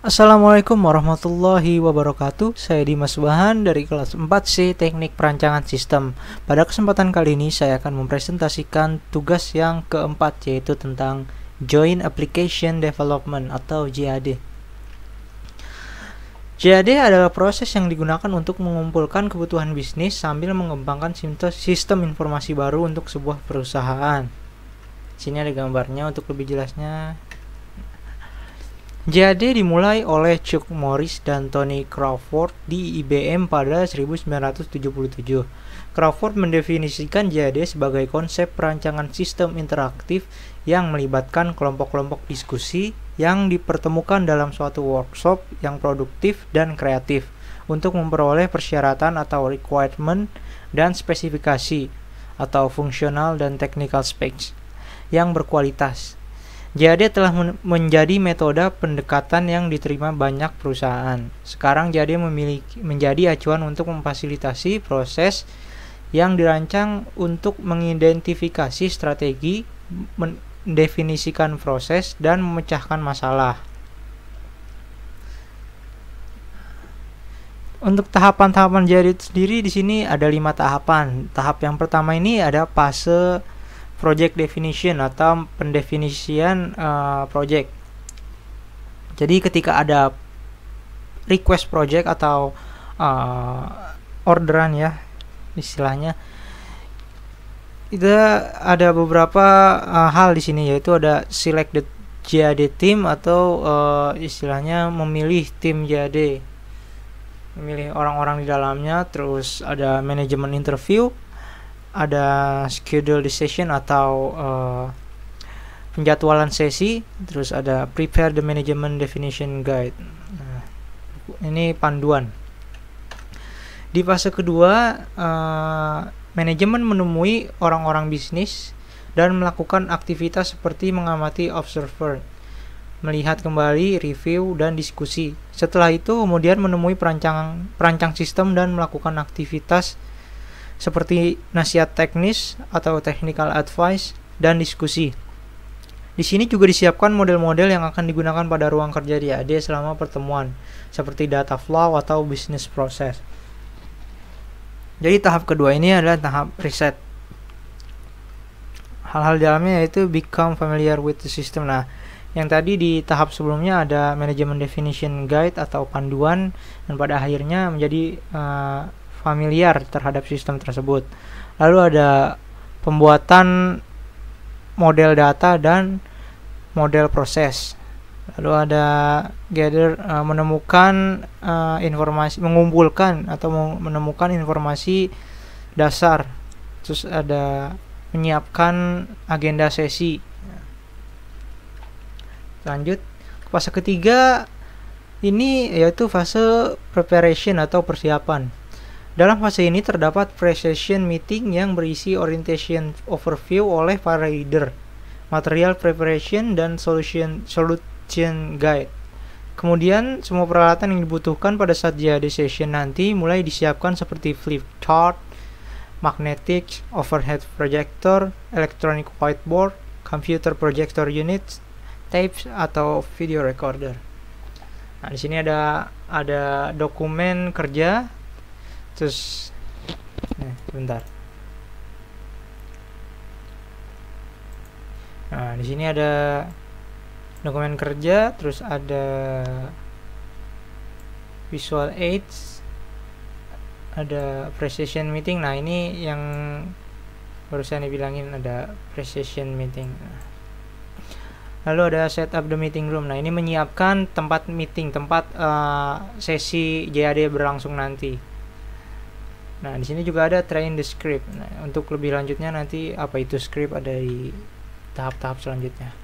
Assalamualaikum warahmatullahi wabarakatuh. Saya Dimas Bahan dari kelas 4C Teknik Perancangan Sistem. Pada kesempatan kali ini saya akan mempresentasikan tugas yang keempat, yaitu tentang Joint Application Development atau JAD. JAD adalah proses yang digunakan untuk mengumpulkan kebutuhan bisnis sambil mengembangkan sistem informasi baru untuk sebuah perusahaan. Sini ada gambarnya untuk lebih jelasnya. JAD dimulai oleh Chuck Morris dan Tony Crawford di IBM pada 1977. Crawford mendefinisikan JAD sebagai konsep perancangan sistem interaktif yang melibatkan kelompok-kelompok diskusi yang dipertemukan dalam suatu workshop yang produktif dan kreatif untuk memperoleh persyaratan atau requirement dan spesifikasi atau fungsional dan technical specs yang berkualitas. JAD telah menjadi metode pendekatan yang diterima banyak perusahaan. Sekarang JAD menjadi acuan untuk memfasilitasi proses yang dirancang untuk mengidentifikasi strategi, mendefinisikan proses, dan memecahkan masalah. Untuk tahapan-tahapan JAD sendiri di sini ada 5 tahapan. Tahap yang pertama ini ada fase project definition atau pendefinisian project. Jadi ketika ada request project atau orderan ya istilahnya, itu ada beberapa hal di sini, yaitu ada select the JAD team atau istilahnya memilih tim JAD, memilih orang-orang di dalamnya. Terus ada manajemen interview, ada schedule decision atau penjadwalan sesi, terus ada prepare the management definition guide. Nah, ini panduan. Di fase kedua, manajemen menemui orang-orang bisnis dan melakukan aktivitas seperti mengamati observer, melihat kembali, review, dan diskusi. Setelah itu kemudian menemui perancang sistem dan melakukan aktivitas seperti nasihat teknis atau technical advice dan diskusi. Di sini juga disiapkan model-model yang akan digunakan pada ruang kerja JAD selama pertemuan, seperti data flow atau business process. Jadi tahap kedua ini adalah tahap riset. Hal-hal dalamnya yaitu become familiar with the system. Nah, yang tadi di tahap sebelumnya ada management definition guide atau panduan, dan pada akhirnya menjadi familiar terhadap sistem tersebut. Lalu ada pembuatan model data dan model proses. Lalu ada gather, menemukan informasi, mengumpulkan atau menemukan informasi dasar. Terus ada menyiapkan agenda sesi. Lanjut fase ketiga ini yaitu fase preparation atau persiapan. Dalam fase ini terdapat pre-session meeting yang berisi orientation overview oleh para leader, material preparation, dan solution guide. Kemudian semua peralatan yang dibutuhkan pada saat JAD session nanti mulai disiapkan seperti flip chart, magnetic, overhead projector, electronic whiteboard, computer projector unit, tapes atau video recorder. Nah, di sini ada dokumen kerja. Terus bentar. Nah, di sini ada dokumen kerja, terus ada visual aids, ada pre-session meeting. Nah, ini yang barusan dibilangin, ada pre-session meeting. Lalu ada set up the meeting room. Nah, ini menyiapkan tempat meeting, tempat sesi JAD berlangsung nanti. Nah, di sini juga ada train the script. Nah, untuk lebih lanjutnya nanti apa itu script ada di tahap-tahap selanjutnya.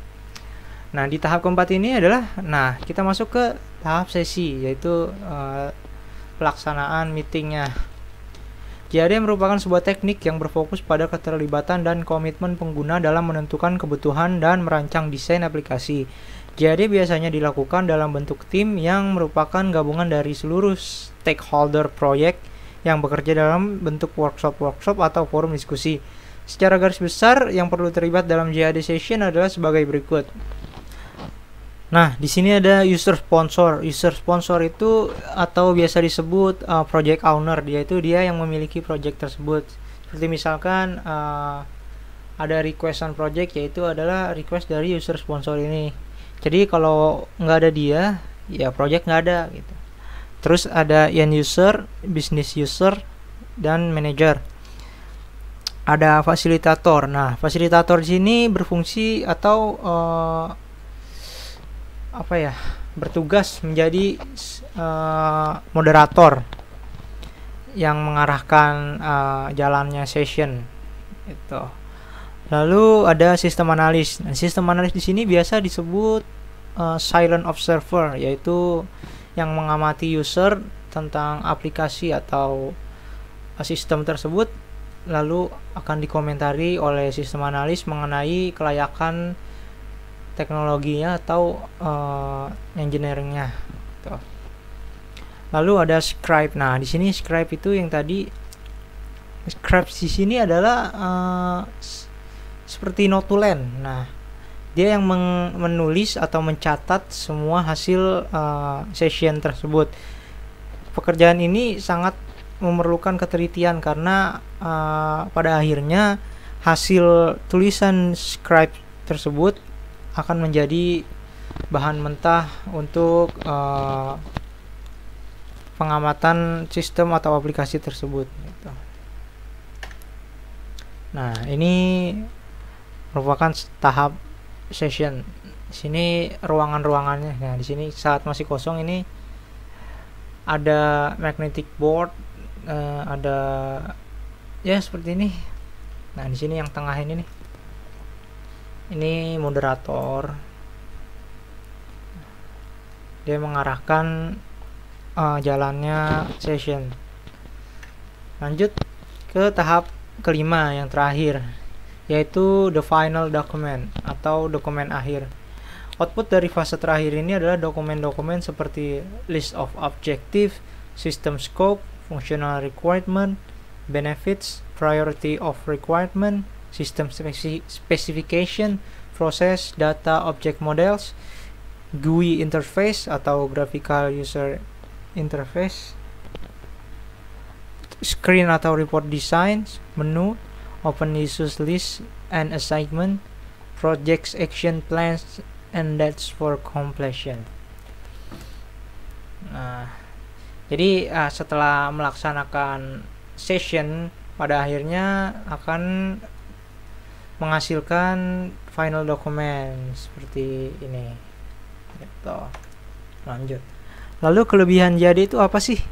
Nah, di tahap keempat ini adalah, kita masuk ke tahap sesi, yaitu pelaksanaan meetingnya. JAD merupakan sebuah teknik yang berfokus pada keterlibatan dan komitmen pengguna dalam menentukan kebutuhan dan merancang desain aplikasi. JAD biasanya dilakukan dalam bentuk tim yang merupakan gabungan dari seluruh stakeholder proyek yang bekerja dalam bentuk workshop atau forum diskusi. Secara garis besar, yang perlu terlibat dalam JAD session adalah sebagai berikut. Nah, di sini ada user sponsor. User sponsor itu atau biasa disebut project owner, yaitu dia yang memiliki project tersebut. Seperti misalkan ada requestan project, yaitu adalah request dari user sponsor ini. Jadi kalau nggak ada dia, ya project nggak ada gitu. Terus ada end user, business user, dan manager. Ada fasilitator. Nah, fasilitator di sini berfungsi atau bertugas menjadi moderator yang mengarahkan jalannya session itu. Lalu ada sistem analis. Nah, sistem analis di sini biasa disebut silent observer, yaitu yang mengamati user tentang aplikasi atau sistem tersebut, lalu akan dikomentari oleh sistem analis mengenai kelayakan teknologinya atau engineeringnya. Tuh. Lalu ada scribe. Nah, di sini scribe itu yang tadi scribe di sini adalah seperti notulen. Nah, dia yang menulis atau mencatat semua hasil session tersebut. Pekerjaan ini sangat memerlukan ketelitian karena pada akhirnya hasil tulisan scribe tersebut akan menjadi bahan mentah untuk pengamatan sistem atau aplikasi tersebut gitu. Nah, ini merupakan tahap session. Di sini ruangan-ruangannya. Nah, di sini saat masih kosong ini ada magnetic board, ada ya seperti ini. Nah, di sini yang tengah ini nih. Ini moderator. Dia mengarahkan jalannya session. Lanjut ke tahap kelima yang terakhir, yaitu the final document atau dokumen akhir. Output dari fase terakhir ini adalah dokumen-dokumen seperti list of objective, system scope, functional requirement, benefits, priority of requirement, system specification, process, data, object models, GUI interface atau graphical user interface, screen atau report design, menu, open issues list and assignment, projects action plans, and dates for completion. Nah, jadi setelah melaksanakan session, pada akhirnya akan menghasilkan final document seperti ini gitu. Lanjut. Lalu kelebihan JAD itu apa sih?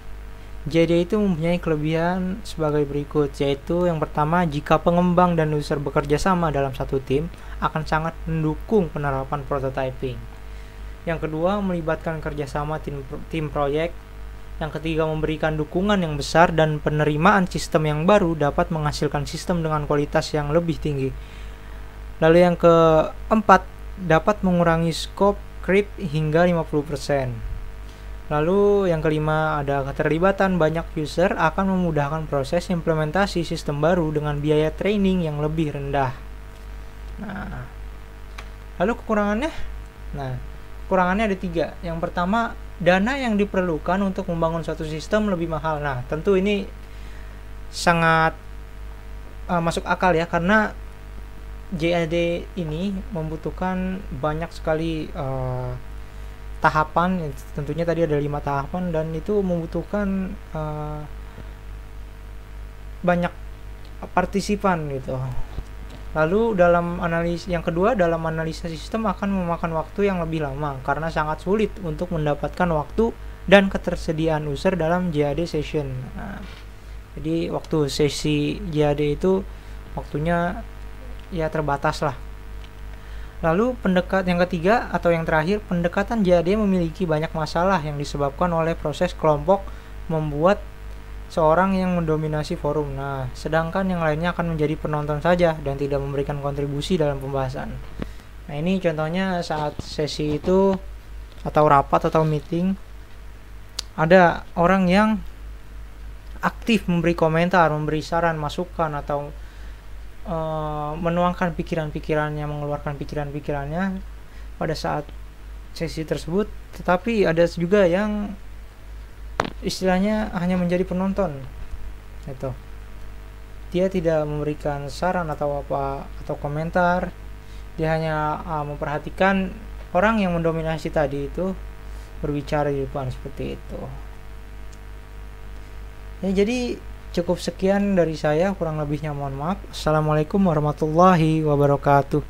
JAD itu mempunyai kelebihan sebagai berikut, yaitu yang pertama, jika pengembang dan user bekerja sama dalam satu tim, akan sangat mendukung penerapan prototyping. Yang kedua, melibatkan kerjasama tim proyek. Yang ketiga, memberikan dukungan yang besar dan penerimaan sistem yang baru dapat menghasilkan sistem dengan kualitas yang lebih tinggi. Lalu yang keempat, dapat mengurangi scope creep hingga 50%. Lalu yang kelima, ada keterlibatan banyak user akan memudahkan proses implementasi sistem baru dengan biaya training yang lebih rendah. Nah, lalu kekurangannya? Nah, kekurangannya ada 3. Yang pertama, dana yang diperlukan untuk membangun suatu sistem lebih mahal. Nah, tentu ini sangat masuk akal ya, karena JAD ini membutuhkan banyak sekali tahapan. Tentunya tadi ada 5 tahapan dan itu membutuhkan banyak partisipan gitu. Lalu dalam yang kedua, dalam analisa sistem akan memakan waktu yang lebih lama karena sangat sulit untuk mendapatkan waktu dan ketersediaan user dalam JAD session. Nah, jadi waktu sesi JAD itu waktunya ya terbatas lah. Lalu yang ketiga atau yang terakhir, pendekatan JAD memiliki banyak masalah yang disebabkan oleh proses kelompok membuat seorang yang mendominasi forum. Nah, sedangkan yang lainnya akan menjadi penonton saja dan tidak memberikan kontribusi dalam pembahasan. Nah, ini contohnya saat sesi itu atau rapat atau meeting, ada orang yang aktif memberi komentar, memberi saran, masukan, atau menuangkan pikiran-pikirannya, mengeluarkan pikiran-pikirannya pada saat sesi tersebut, tetapi ada juga yang istilahnya hanya menjadi penonton itu. Dia tidak memberikan saran atau apa atau komentar, dia hanya memperhatikan orang yang mendominasi tadi itu berbicara di depan seperti itu ya. Jadi cukup sekian dari saya, kurang lebihnya mohon maaf. Assalamualaikum warahmatullahi wabarakatuh.